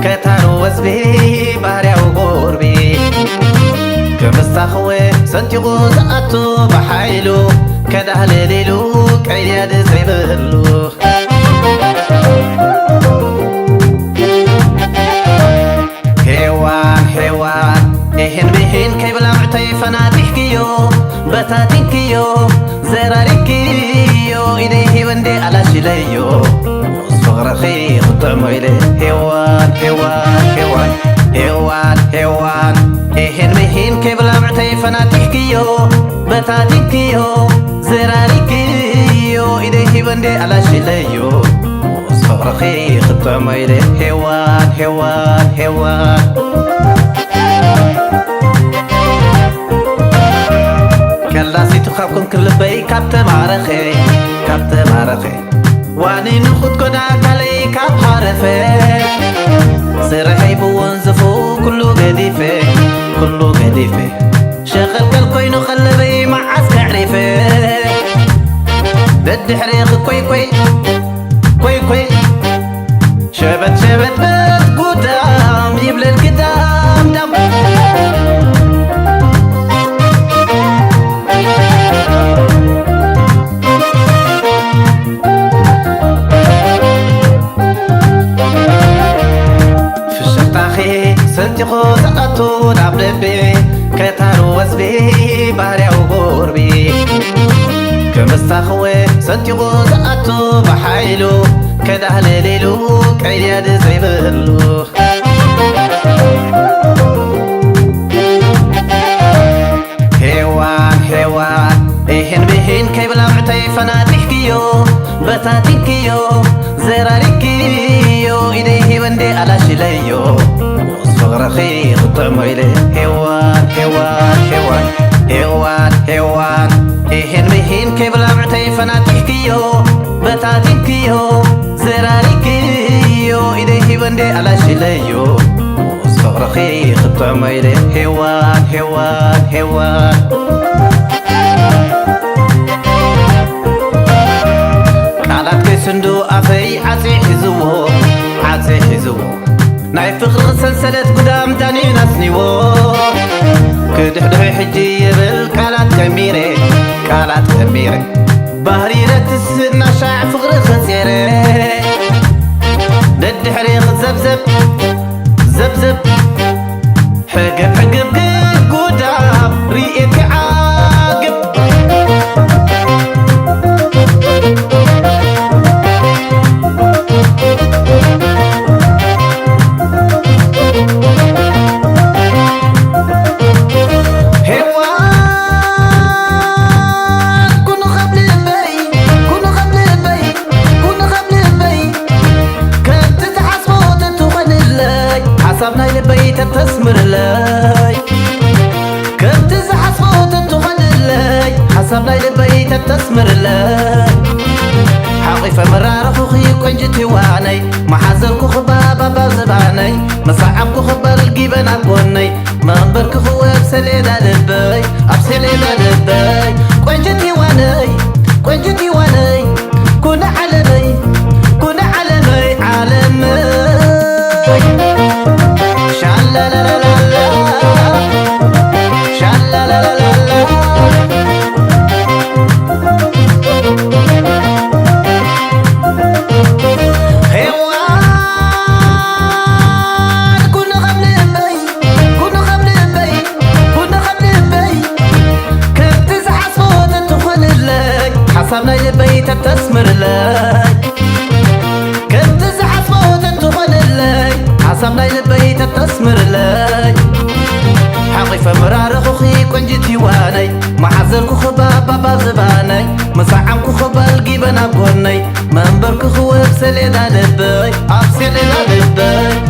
كتارو وزبي باريو غوربي كمستخوي سنتيغو زقاتو بحايلو كدهلليلو كعياد زيبهلو حيوان إهن بهن كيبلا معتي فناتيكيو بتاتيكيو زراريكيو إليه وندي على شليو صغرخي خطعمو إليه حيوان إهن بهن كيبلا معتي فناتيكيو بتاتيكيو زراريكيو إليه وندي على شليو صغرخي خطعمو إليه حيوان كلاسي تخافكم كل بي كابت معرخي واني نخد كنا كالي كاب حرفي سرحي بوانزفو كله قديفي شغل كالكوينو خلبي مع عسك عريفي دد حريق كوي شبت قدام يبلى القدام دم سنتيغو زقاتو دابلبي كتارو وزبي باريو غوربي كمستخوي سنتيغو زقاتو بحايلو كدهلليلو كعياد زيبهلو حيوان إهن بهن كيبلا معتي فناتيكيو بتاتيكيو زراريكيو إليه وندي على شليو صغرخي خطعمو إليه حيوان إهن بهن كيبلا معتي فناتيكيو بتاتيكيو زراريكيو إليه وندي على شليو صغرخي خطعمو إليه حيوان قالات كيسندو أفي عسي حزوو ناي فخر سلسلة قدام تاني نسنيو كدحدحي حجي يبل كالات كميري بهري رتسنا شاع فخر خسيري دد حريق زبزب حقب قدام ريئك عاقب حسابنا لبيت تسمر لاي كنت زحصوت تخل لاي حسابنا لبيت تسمر لاي حقيفة مرار فوخي كنجتي واني محازلكو خبابا بازباني مصعبكو خبر القيبان عبوني منبركو خواب سليدا لبي أبسليدا لبي كنجتي واني كنا علمي حسابنا لبيت تسمر لاي كنت زحصوت تخل لاي حسابنا لبيت تسمر لاي حقيفة مرار خوخي كنجتي واني محزلكو خبابا بازباني مصعبكو خبال قيبان عبوني منبركو خواب سليدا لبي أبسليدا لبي